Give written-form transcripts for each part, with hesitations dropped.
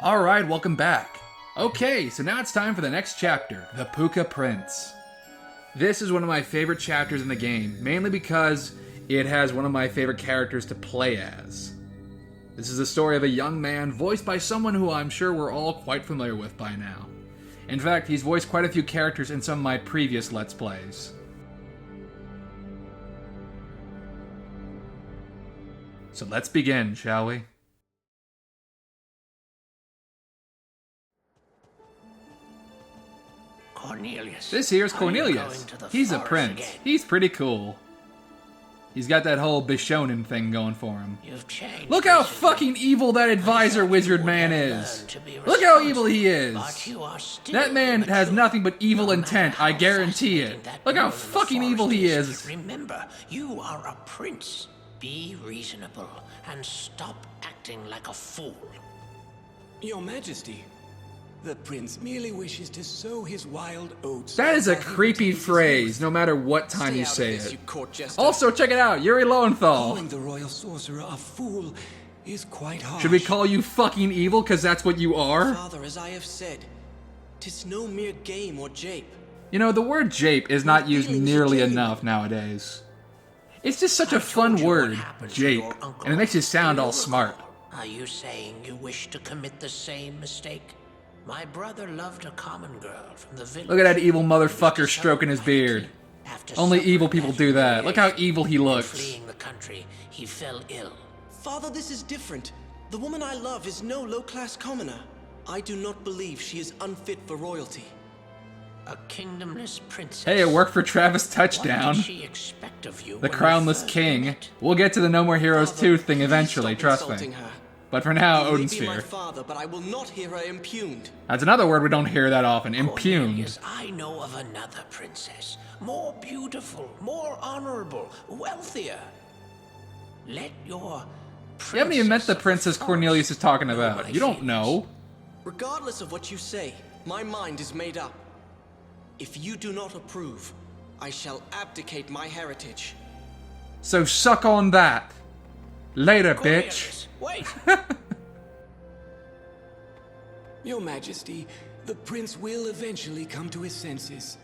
Alright, welcome back. Okay, so now it's time for the next chapter, the Pooka Prince. This is one of my favorite chapters in the game, mainly because it has one of my favorite characters to play as. This is the story of a young man voiced by someone who I'm sure we're all quite familiar with by now. In fact, he's voiced quite a few characters in some of my previous Let's Plays. So let's begin, shall we? Cornelius. This here's Cornelius. He's a prince. Again? He's pretty cool. He's got that whole Bishonen thing going for him. You've changed. Look how fucking evil that advisor wizard man is. Look how evil he is. That man has nothing but evil intent, I guarantee it. Look how fucking evil he is. Remember, you are a prince. Be reasonable and stop acting like a fool. Your Majesty, the prince merely wishes to sow his wild oats. That is a creepy phrase, no matter what time you say it. Also, check it out, Yuri Lowenthal. Calling the royal sorcerer a fool is quite harsh. Should we call you fucking evil, because that's what you are? Father, as I have said, 'tis no mere game or jape. You know, the word jape is not used nearly enough nowadays. It's just such a fun word, jape, and it makes you sound all smart. Are you saying you wish to commit the same mistake? My brother loved a common girl from the village. Look at that evil motherfucker stroking his beard. Only evil people do that. Look how evil he looks. Fleeing the country, he fell ill. Father, this is different. The woman I love is no low-class commoner. I do not believe she is unfit for royalty. A kingdomless princess. Hey, it worked for Travis Touchdown. What did she expect of you The crownless king. We'll get to the No More Heroes 2 thing eventually, trust me. But for now, Odin Sphere. My father, but I will not hear her impugned. That's another word we don't hear that often, impugned. Cornelius, I know of another princess, more beautiful, more honorable, wealthier. Let your You haven't even met the princess Cornelius is talking about. You don't know. Regardless of what you say, my mind is made up. If you do not approve, I shall abdicate my heritage. So suck on that. Later, bitch. Wait. Your Majesty, the prince will eventually come to his senses.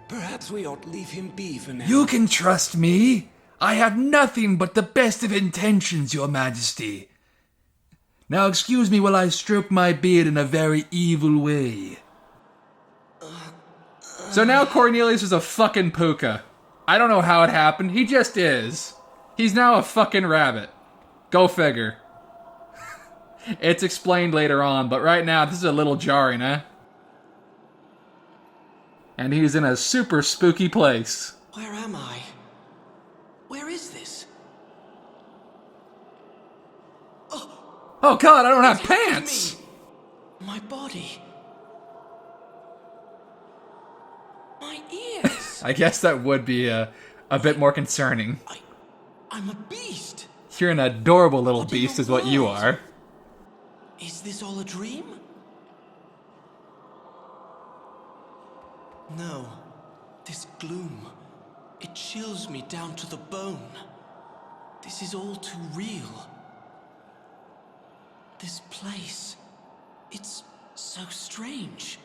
Perhaps we ought leave him be for now. You can trust me. I have nothing but the best of intentions, Your Majesty. Now excuse me while I stroke my beard in a very evil way. So now Cornelius is a fucking Pooka. I don't know how it happened, he just is. He's now a fucking rabbit. Go figure. It's explained later on, but right now this is a little jarring, eh? And he's in a super spooky place. Where am I? Where is this? Oh god, I don't have pants! My body. My ears. I guess that would be a bit more concerning. I'm a beast. You're an adorable little beast is what you are. Is this all a dream? No. This gloom, it chills me down to the bone. This is all too real. This place, it's so strange.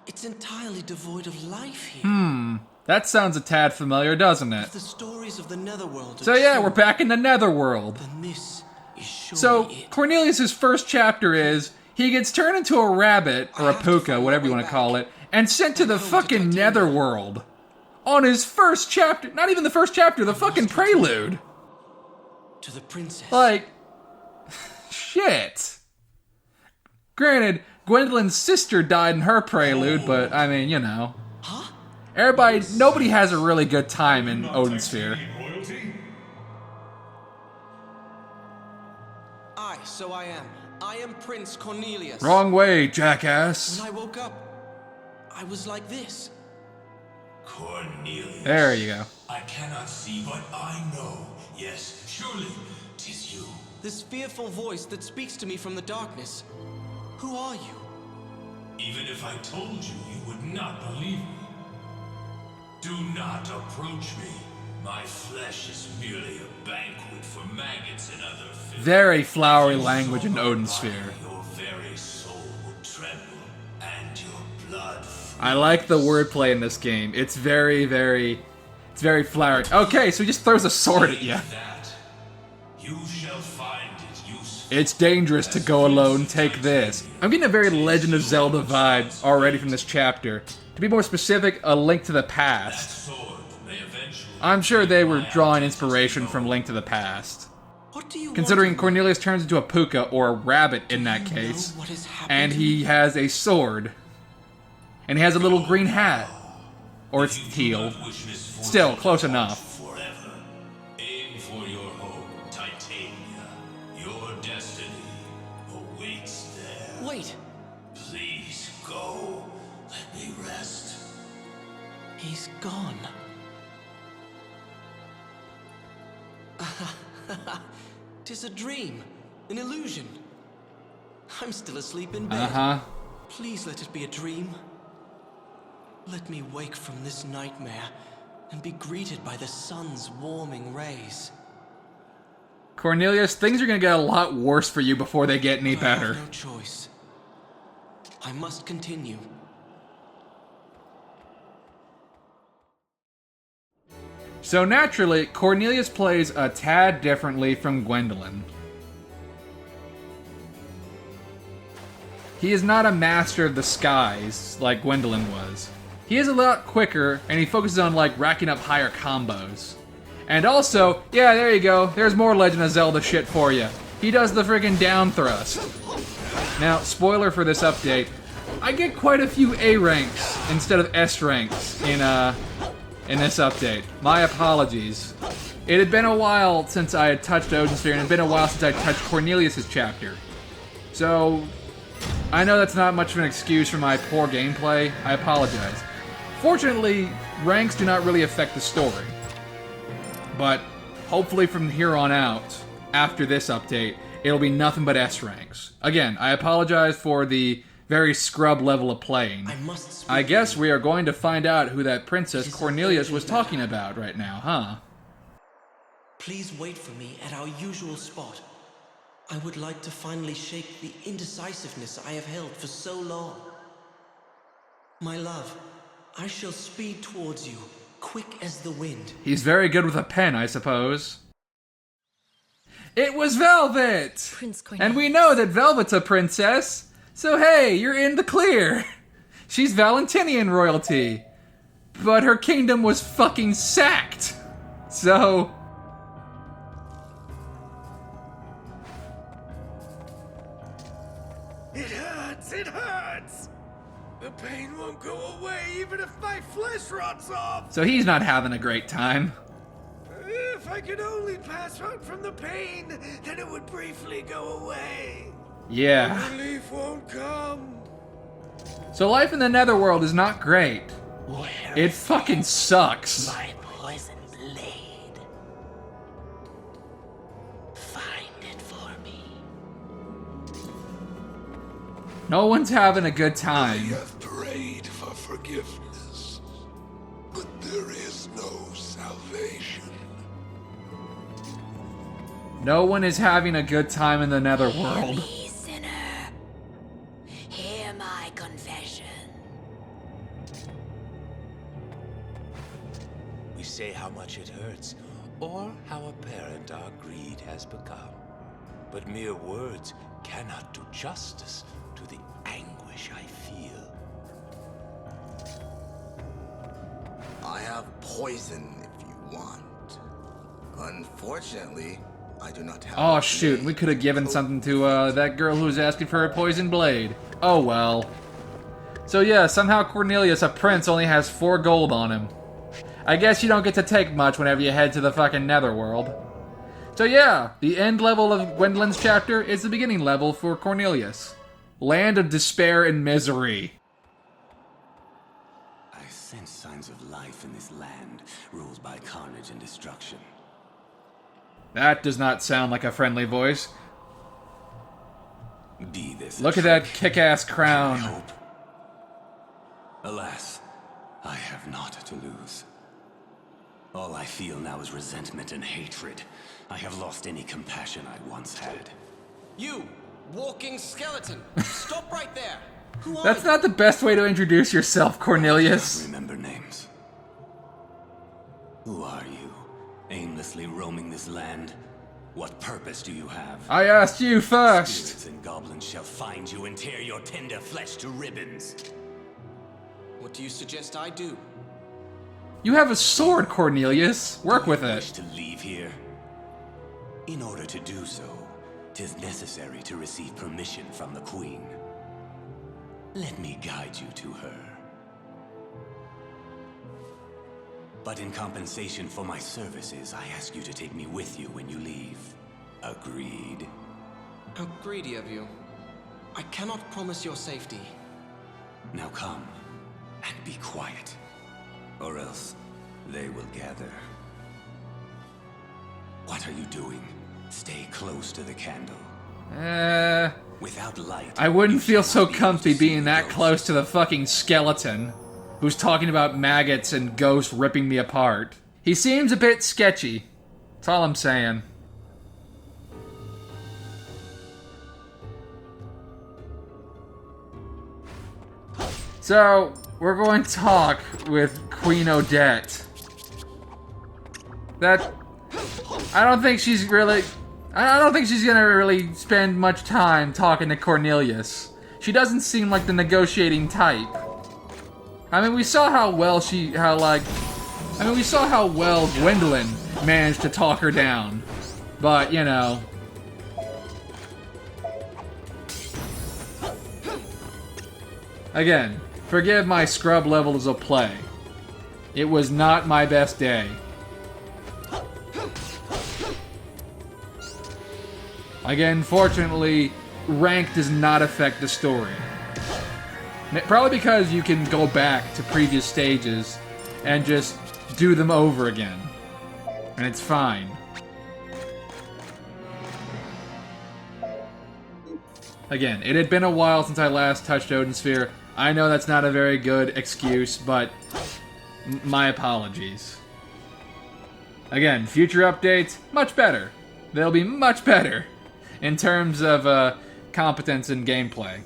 It's entirely devoid of life here. That sounds a tad familiar, doesn't it? The stories of the Netherworld. So yeah, we're back in the Netherworld. Then this is surely So it. Cornelius's first chapter is he gets turned into a rabbit or a Pooka, whatever you want to call it, and sent to the fucking Netherworld. On his first chapter, not even the first chapter, the fucking prelude. To the princess. Like, shit. Granted, Gwendolyn's sister died in her prelude, but I mean, you know. Huh? Nobody has a really good time in Odin Sphere. Aye, so I am. I am Prince Cornelius. Wrong way, jackass. When I woke up, I was like this. Cornelius. There you go. I cannot see, but I know. Yes, surely, 'tis you. This fearful voice that speaks to me from the darkness. Who are you? Even if I told you, you would not believe me. Do not approach me. My flesh is merely a banquet for maggots and other filth. Very flowery language in Odin's sphere. Your very soul will tremble, and your blood. I like the wordplay in this game. It's very flowery. Okay, so he just throws a sword at you. That you shall find it useful. It's dangerous to go alone, take this. I'm getting a very Legend of Zelda vibe already from this chapter. To be more specific, A Link to the Past. I'm sure they were drawing inspiration from Link to the Past. What do you Considering want? Cornelius turns into a Pooka, or a rabbit in that Do you know case, what has happened and to he me? has a sword, and he has a little green hat. Or it's teal. Still, close enough. Forever. Aim for your home, Titania. Your destiny awaits there. Wait, Please go. Let me rest. he's gone. 'Tis a dream, an illusion. I'm still asleep in bed. Uh-huh. Please let it be a dream. Let me wake from this nightmare and be greeted by the sun's warming rays. Cornelius, things are gonna get a lot worse for you before they get any I better. have no choice. I must continue. So naturally, Cornelius plays a tad differently from Gwendolyn. He is not a master of the skies like Gwendolyn was. He is a lot quicker, and he focuses on like racking up higher combos. And also, yeah, there you go, there's more Legend of Zelda shit for you. He does the friggin' down thrust. Now, spoiler for this update, I get quite a few A ranks instead of S ranks in this update. My apologies. It had been a while since I had touched Odin's Sphere, and it had been a while since I touched Cornelius' chapter. So, I know that's not much of an excuse for my poor gameplay. I apologize. Fortunately, ranks do not really affect the story. But hopefully from here on out, after this update, it'll be nothing but S ranks. Again, I apologize for the very scrub level of playing. I must speak. I guess we are going to find out who that Princess Cornelius was talking about right now, huh? Please wait for me at our usual spot. I would like to finally shake the indecisiveness I have held for so long. My love, I shall speed towards you, quick as the wind. He's very good with a pen, I suppose. It was Velvet! Prince Cornelius. And we know that Velvet's a princess, so hey, you're in the clear. She's Valentinian royalty. But her kingdom was fucking sacked. So... It hurts! It hurts! The pain won't go away even if my flesh rots off! So he's not having a great time. If I could only pass out from the pain, then it would briefly go away. Yeah. Relief won't come. So life in the Netherworld is not great. Where It fucking sucks. my poison blade? Find it for me. No one's having a good I time. have prayed for forgiveness, but there is no salvation. No one is having a good time in the Netherworld. Me, sinner. Hear my confession. We say how much it hurts, or how apparent our greed has become. But mere words cannot do justice to the anguish I feel. I have poison if you want. Unfortunately, I do not have. Oh a shoot, blade. we could have given something to that girl who was asking for a poison blade. Oh well. So yeah, somehow Cornelius, a prince, only has 4 gold on him. I guess you don't get to take much whenever you head to the fucking Netherworld. So yeah, the end level of Gwendolyn's chapter is the beginning level for Cornelius. Land of despair and misery. I sense signs of life in this land, ruled by carnage and destruction. That does not sound like a friendly voice. Be this. Look at that kick-ass crown. Hope. Alas, I have naught to lose. All I feel now is resentment and hatred. I have lost any compassion I once had. You, walking skeleton! Stop right there! Who are That's you? not the best way to introduce yourself, Cornelius. Remember names. Who are you? Aimlessly roaming this land? What purpose do you have? I asked you first. Spirits and goblins shall find you and tear your tender flesh to ribbons. What do you suggest I do? You have a sword, Cornelius. Work with Wish it. to leave here? In order to do so, 'tis necessary to receive permission from the Queen. Let me guide you to her. But in compensation for my services, I ask you to take me with you when you leave. Agreed? How greedy of you. I cannot promise your safety. Now come, and be quiet. Or else, they will gather. What are you doing? Stay close to the candle. Without light, I wouldn't you feel shall so not be able comfy to see being the that ghost. close to the fucking skeleton who's talking about maggots and ghosts ripping me apart. He seems a bit sketchy. That's all I'm saying. So, we're going to talk with Queen Odette. I don't think she's gonna really spend much time talking to Cornelius. She doesn't seem like the negotiating type. I mean, we saw how well Gwendolyn managed to talk her down. But, you know. Again, forgive my scrub levels of play. It was not my best day. Again, fortunately, rank does not affect the story. Probably because you can go back to previous stages and just do them over again. And it's fine. Again, it had been a while since I last touched Odin Sphere. I know that's not a very good excuse, but my apologies. Again, future updates, much better. They'll be much better in terms of competence and gameplay.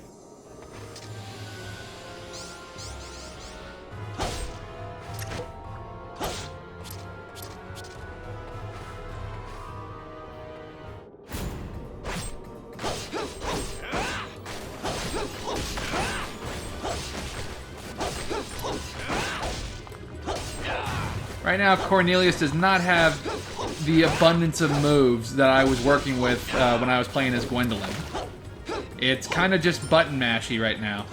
Right now, Cornelius does not have the abundance of moves that I was working with when I was playing as Gwendolyn. It's kind of just button mashy right now.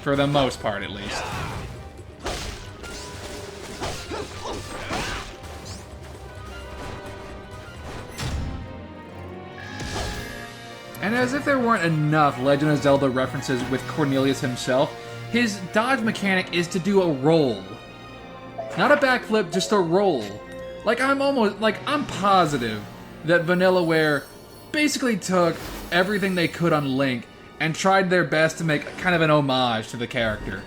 For the most part, at least. And as if there weren't enough Legend of Zelda references with Cornelius himself, his dodge mechanic is to do a roll. Not a backflip, just a roll. I'm positive that Vanillaware basically took everything they could on Link and tried their best to make kind of an homage to the character.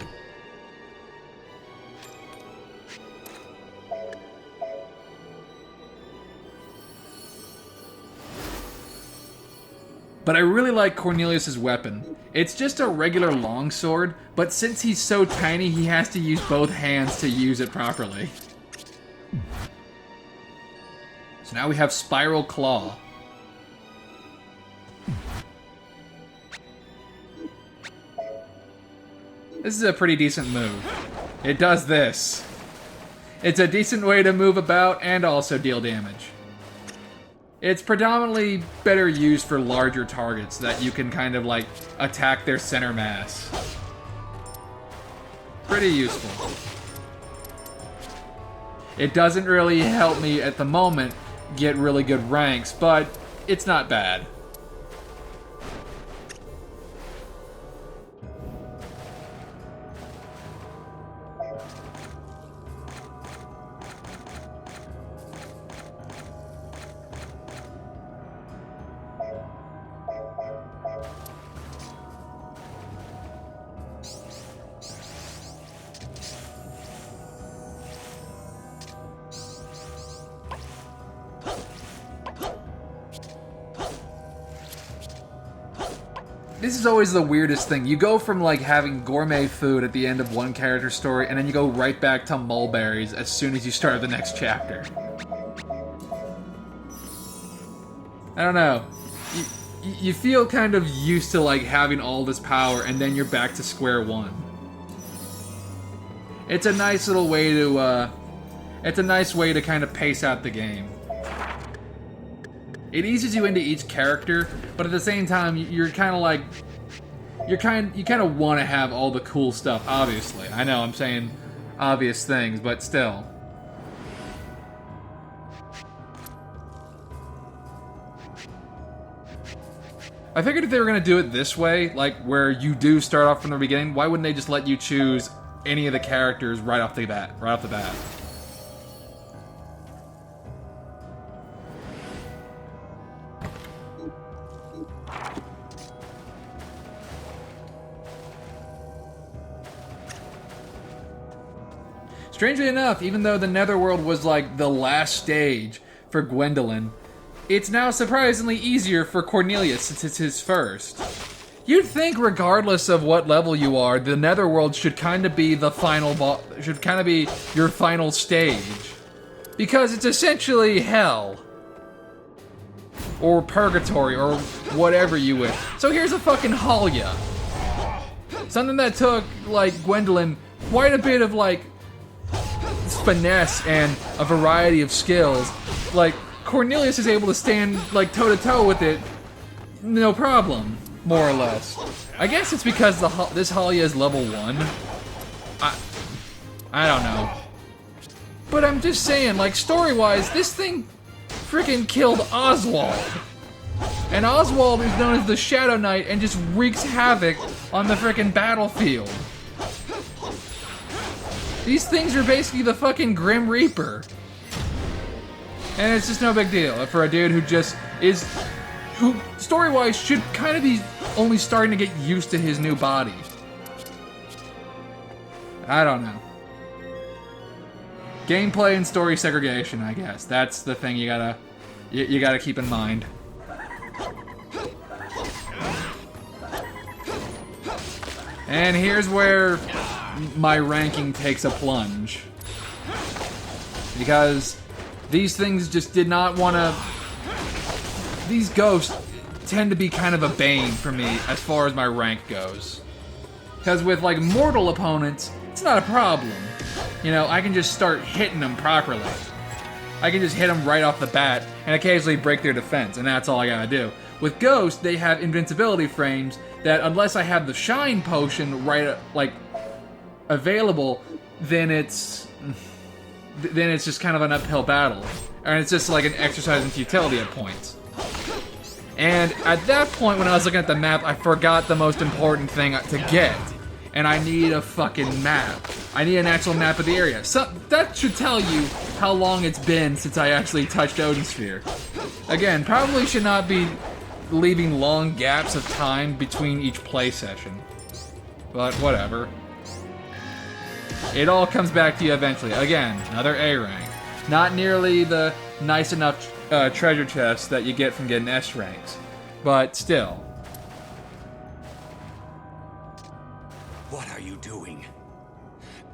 But I really like Cornelius' weapon. It's just a regular longsword, but since he's so tiny, he has to use both hands to use it properly. So now we have Spiral Claw. This is a pretty decent move. It does this. It's a decent way to move about and also deal damage. It's predominantly better used for larger targets that you can kind of like attack their center mass. Pretty useful. It doesn't really help me at the moment get really good ranks, but it's not bad. this is always the weirdest thing. You go from like having gourmet food at the end of one character story, and then you go right back to mulberries as soon as you start the next chapter. I don't know. You feel kind of used to like having all this power, and then you're back to square one. It's a nice little way to it's a nice way to kind of pace out the game. It eases you into each character, but at the same time, you're kind of like you kind of want to have all the cool stuff. Obviously, I know I'm saying obvious things, but still. I figured if they were gonna do it this way, like where you do start off from the beginning, why wouldn't they just let you choose any of the characters right off the bat? Strangely enough, even though the Netherworld was like the last stage for Gwendolyn, it's now surprisingly easier for Cornelius since it's his first. You'd think, regardless of what level you are, the Netherworld should kind of be the final should kind of be your final stage, because it's essentially hell or purgatory or whatever you wish. So here's a fucking Halia, something that took like Gwendolyn quite a bit of like finesse and a variety of skills. Like Cornelius is able to stand like toe to toe with it, no problem, more or less. I guess it's because this Halia is level 1. I don't know, but I'm just saying, like story-wise, this thing freaking killed Oswald, and Oswald is known as the Shadow Knight and just wreaks havoc on the freaking battlefield. These things are basically the fucking Grim Reaper. And it's just no big deal for a dude who story-wise should kind of be only starting to get used to his new body. I don't know. Gameplay and story segregation, I guess. That's the thing you gotta keep in mind. And here's where my ranking takes a plunge, because these things just did not want to. These ghosts tend to be kind of a bane for me as far as my rank goes. Because with like mortal opponents, it's not a problem. You know, I can just start hitting them properly. I can just hit them right off the bat and occasionally break their defense, and that's all I gotta do. With ghosts, they have invincibility frames that, unless I have the shine potion right available, then it's just kind of an uphill battle. And it's just like an exercise in futility at points. And at that point, when I was looking at the map, I forgot the most important thing to get. And I need a fucking map. I need an actual map of the area. So that should tell you how long it's been since I actually touched Odin Sphere. Again, probably should not be leaving long gaps of time between each play session. But whatever. It all comes back to you eventually. Again, another A rank. Not nearly the nice enough treasure chests that you get from getting S ranks, but still. What are you doing?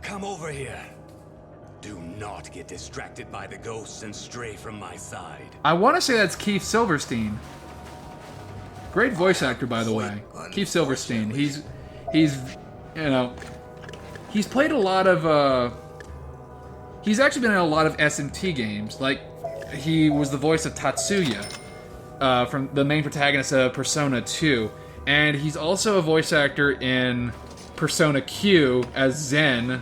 Come over here. Do not get distracted by the ghosts and stray from my side. I want to say that's Keith Silverstein. Great voice actor, by the way. Keith Silverstein. He's he's played a lot of he's actually been in a lot of S&T games. Like, he was the voice of Tatsuya, from the main protagonist of Persona 2. And he's also a voice actor in Persona Q as Zen,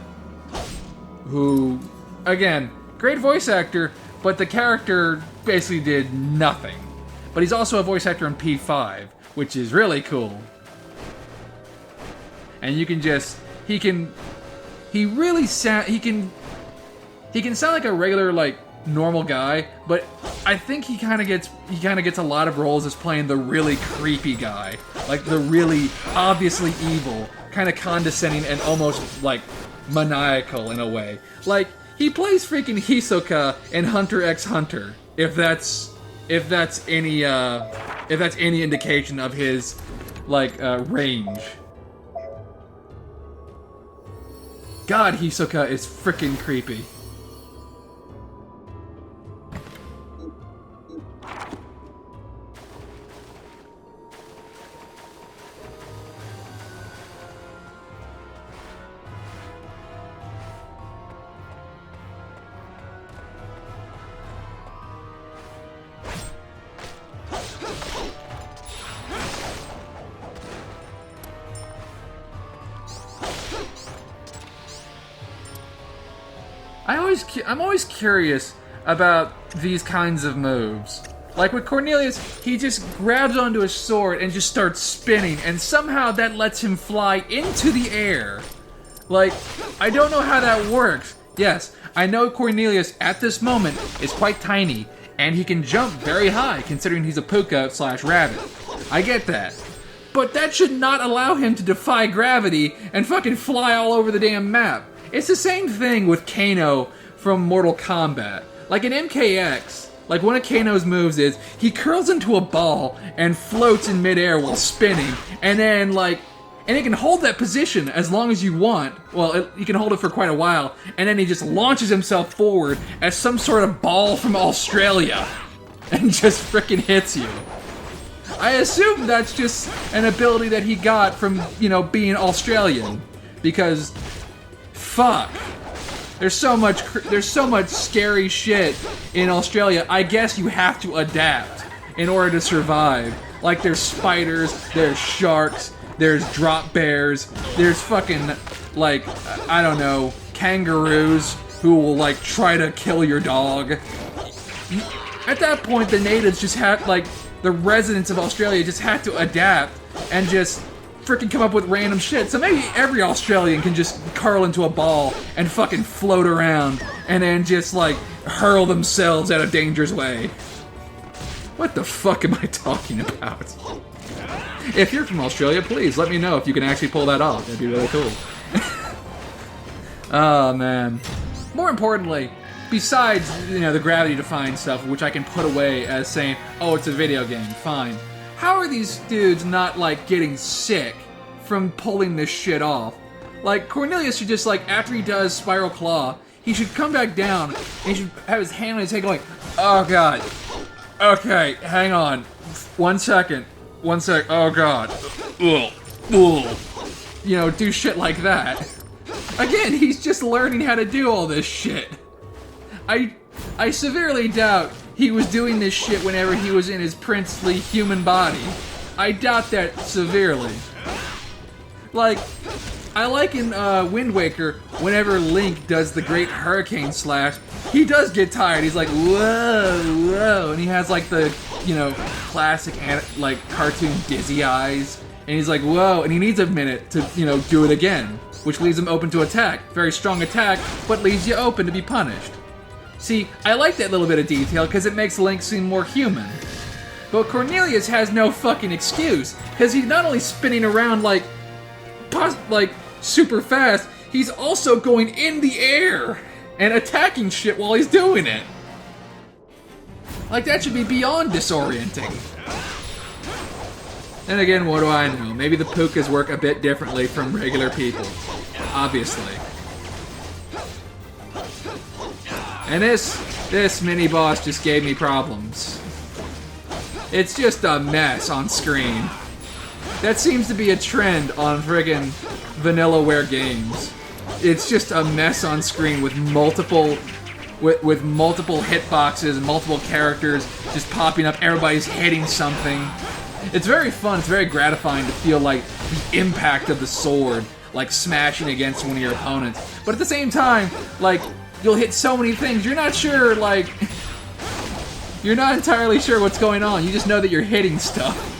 who, again, great voice actor, but the character basically did nothing. But he's also a voice actor in P5, which is really cool. And you can just, he can sound like a regular, like, normal guy, but I think he kind of gets a lot of roles as playing the really creepy guy, like the really obviously evil, kind of condescending and almost like maniacal in a way. Like, he plays freaking Hisoka in Hunter x Hunter, if that's any indication of his range. God, Hisoka is freaking creepy. I'm always curious about these kinds of moves. Like with Cornelius, he just grabs onto his sword and just starts spinning, and somehow that lets him fly into the air. Like, I don't know how that works. Yes, I know Cornelius at this moment is quite tiny, and he can jump very high considering he's a Pooka/rabbit. I get that. But that should not allow him to defy gravity and fucking fly all over the damn map. It's the same thing with Kano from Mortal Kombat. Like in MKX, like one of Kano's moves is he curls into a ball and floats in midair while spinning, and then and he can hold that position as long as you want. Well, you can hold it for quite a while, and then he just launches himself forward as some sort of ball from Australia and just freaking hits you. I assume that's just an ability that he got from, being Australian, because fuck. There's so much scary shit in Australia. I guess you have to adapt in order to survive. Like there's spiders, there's sharks, there's drop bears, there's fucking I don't know, kangaroos who will try to kill your dog. At that point, the natives just had the residents of Australia just had to adapt and just freaking come up with random shit. So maybe every Australian can just curl into a ball and fucking float around and then just hurl themselves out a dangerous way. What the fuck am I talking about? If you're from Australia, please let me know if you can actually pull that off. That'd be really cool. Oh man. More importantly, besides, the gravity-defying stuff, which I can put away as saying, oh, it's a video game, fine. How are these dudes not, getting sick from pulling this shit off? Cornelius should just, after he does Spiral Claw, he should come back down, and he should have his hand on his head going, oh god, okay, hang on, 1 second, oh god, ugh. Do shit like that. Again, he's just learning how to do all this shit. I severely doubt he was doing this shit whenever he was in his princely human body. I doubt that severely. I like in Wind Waker, whenever Link does the Great Hurricane Slash, he does get tired. He's like, whoa, whoa, and he has the, classic, cartoon dizzy eyes, and he's like, whoa, and he needs a minute to, do it again, which leaves him open to attack. Very strong attack, but leaves you open to be punished. See, I like that little bit of detail because it makes Link seem more human. But Cornelius has no fucking excuse, because he's not only spinning around super fast, he's also going in the air and attacking shit while he's doing it. That should be beyond disorienting. And again, what do I know? Maybe the Pookas work a bit differently from regular people. Obviously. And this mini-boss just gave me problems. It's just a mess on screen. That seems to be a trend on friggin' Vanillaware games. It's just a mess on screen with multiple hitboxes and multiple characters just popping up. Everybody's hitting something. It's very fun. It's very gratifying to feel the impact of the sword, smashing against one of your opponents. But at the same time, you'll hit so many things, you're not sure, you're not entirely sure what's going on. You just know that you're hitting stuff.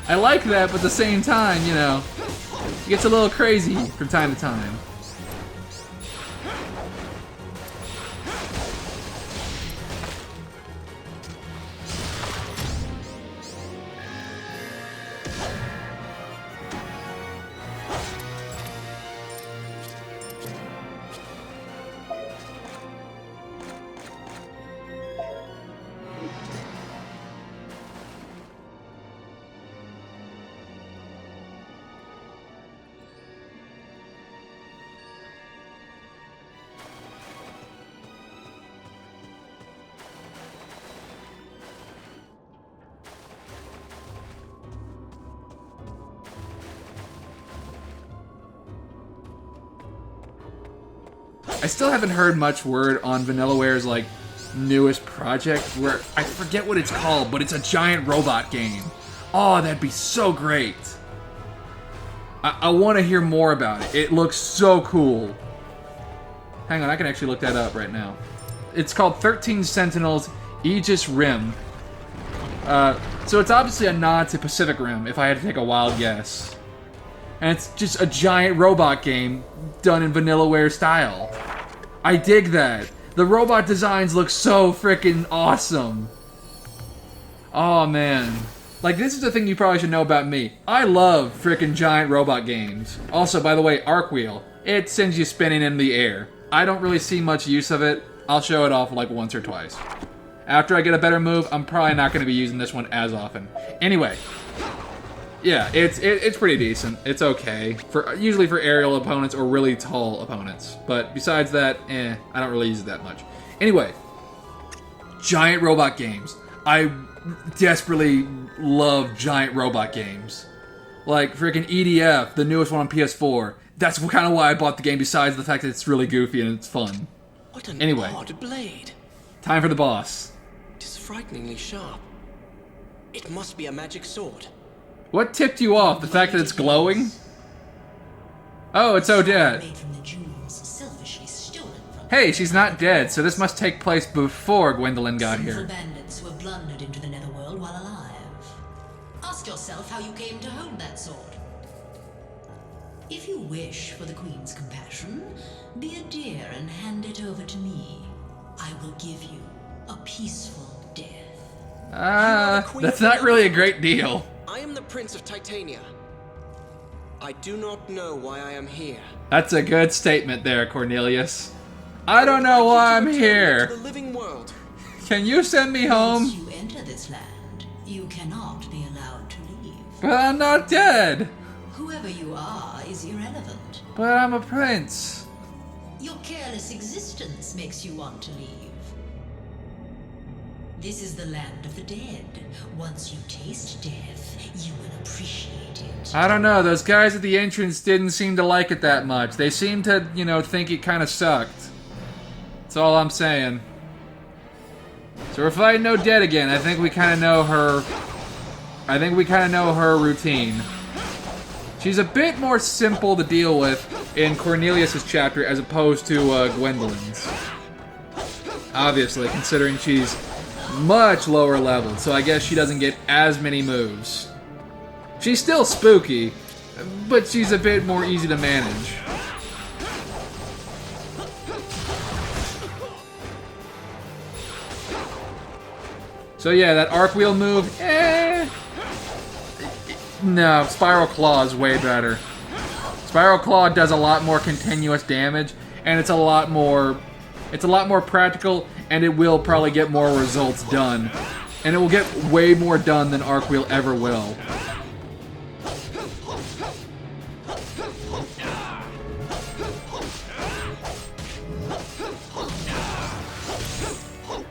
I like that, but at the same time, it gets a little crazy from time to time. I still haven't heard much word on Vanillaware's, like, newest project, where I forget what it's called, but it's a giant robot game. Oh, that'd be so great. I want to hear more about it. It looks so cool. Hang on, I can actually look that up right now. It's called 13 Sentinels Aegis Rim. So it's obviously a nod to Pacific Rim, if I had to take a wild guess. And it's just a giant robot game done in Vanillaware style. I dig that. The robot designs look so freaking awesome. Oh, man. Like, this is the thing you probably should know about me. I love freaking giant robot games. Also, by the way, Arc Wheel. It sends you spinning in the air. I don't really see much use of it. I'll show it off like once or twice. After I get a better move, I'm probably not going to be using this one as often. Anyway. Yeah, it's pretty decent. It's okay. Usually for aerial opponents or really tall opponents. But besides that, I don't really use it that much. Anyway. Giant robot games. I desperately love giant robot games. Like freaking EDF, the newest one on PS4. That's kind of why I bought the game, besides the fact that it's really goofy and it's fun. What an odd blade. Time for the boss. It is frighteningly sharp. It must be a magic sword. What tipped you off? The fact that it's glowing? Oh, it's Odin. Hey, she's not dead, so this must take place before Gwendolyn got here. Bandits were blundered into the netherworld while alive. Ask yourself how you came to hold that sword. If you wish for the Queen's compassion, be a dear and hand it over to me. I will give you a peaceful death. That's not really a great deal. I am the Prince of Titania. I do not know why I am here. That's a good statement there, Cornelius. I don't know why I'm here. To the living world. Can you send me home? Once you enter this land, you cannot be allowed to leave. But I'm not dead. Whoever you are is irrelevant. But I'm a prince. Your careless existence makes you want to leave. This is the land of the dead. Once you taste death, you will appreciate it. I don't know, those guys at the entrance didn't seem to like it that much. They seemed to, think it kind of sucked. That's all I'm saying. So we're fighting Odette again. I think we kind of know her routine. She's a bit more simple to deal with in Cornelius's chapter as opposed to Gwendolyn's. Obviously, considering she's much lower leveled, so I guess she doesn't get as many moves. She's still spooky, but she's a bit more easy to manage. So yeah, that arc wheel move, no, Spiral Claw is way better. Spiral Claw does a lot more continuous damage, and it's a lot more practical, and it will probably get more results done. And it will get way more done than Arc Wheel ever will.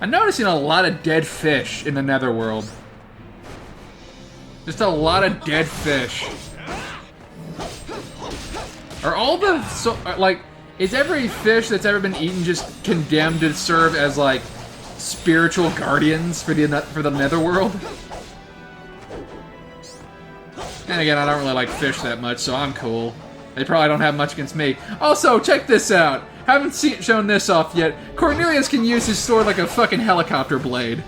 I'm noticing a lot of dead fish in the Netherworld. Just a lot of dead fish. Are all the is every fish that's ever been eaten just condemned to serve as like spiritual guardians for the Netherworld? And again, I don't really like fish that much, so I'm cool. They probably don't have much against me. Also, check this out. Haven't shown this off yet. Cornelius can use his sword like a fucking helicopter blade.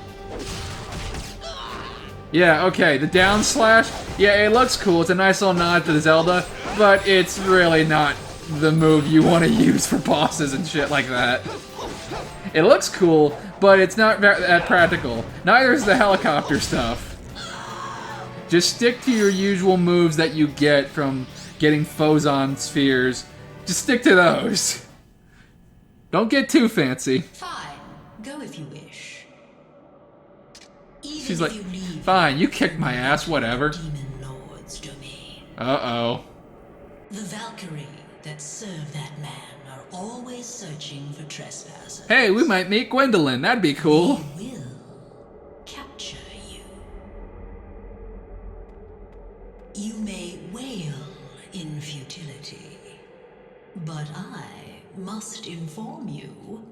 Yeah, okay, the down slash, yeah, it looks cool. It's a nice little nod to Zelda, but it's really not the move you want to use for bosses and shit like that. It looks cool, but it's not that practical. Neither is the helicopter stuff. Just stick to your usual moves that you get from getting Phozon spheres. Just stick to those. Don't get too fancy. Fine, go if you wish. Even She's like, fine, you kicked my ass, whatever. Demon Lord's domain. Uh-oh. The Valkyrie that serve that land are always searching for trespassers. Hey, we might meet Gwendolyn. That'd be cool. They will capture you. You may wail in futility, but I must inform you.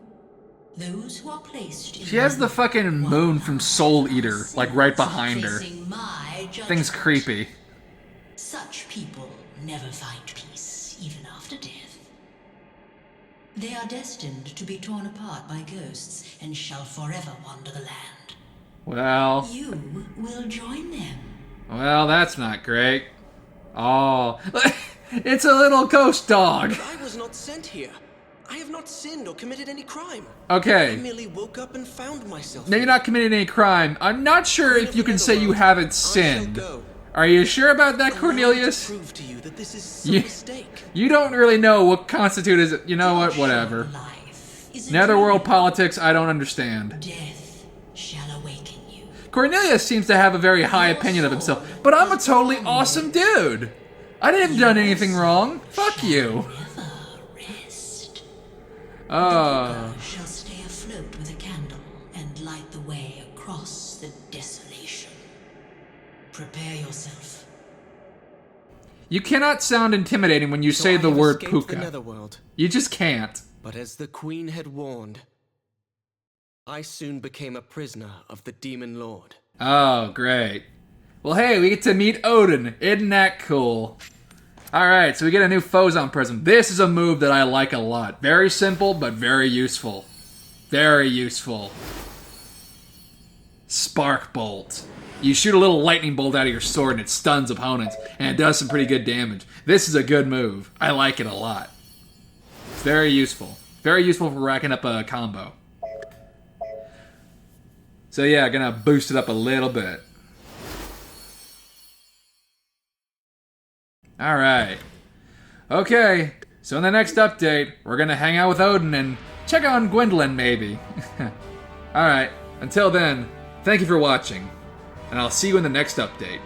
Those who are placed in She has the fucking moon from Soul Eater, like, right behind her. facing my Thing's judgment. creepy. Such people never find peace, even after death. They are destined to be torn apart by ghosts and shall forever wander the land. Well, You will join them. well, that's not great. Oh, it's a little ghost dog. But I was not sent here. I have not sinned or committed any crime. Okay. I merely woke up and found myself. Now, you're not committing any crime. I'm not sure if you can say you haven't sinned. Go. Are you sure about that, Allow me Cornelius? to prove to you that this is some You, mistake. you don't really know what constitutes as... You know what? Whatever. Life is a Netherworld dream. politics, I don't understand. Death shall awaken you. Cornelius seems to have a very high opinion of himself, but I'm a totally awesome dude. I didn't done anything wrong. Fuck you. Never rest. Oh. Pooka shall stay afloat with a candle and light the way across the desolation. Prepare yourself. You cannot sound intimidating when you So say I the have word escaped Pooka. the Netherworld, You just can't. but as the Queen had warned, I soon became a prisoner of the Demon Lord. Oh, great. Well, hey, we get to meet Odin. Isn't that cool? Alright, so we get a new Phozon present. This is a move that I like a lot. Very simple, but very useful. Very useful. Spark Bolt. You shoot a little lightning bolt out of your sword and it stuns opponents, and it does some pretty good damage. This is a good move. I like it a lot. It's very useful. Very useful for racking up a combo. So yeah, gonna boost it up a little bit. Alright. Okay, so in the next update, we're gonna hang out with Odin and check on Gwendolyn, maybe. Alright, until then, thank you for watching, and I'll see you in the next update.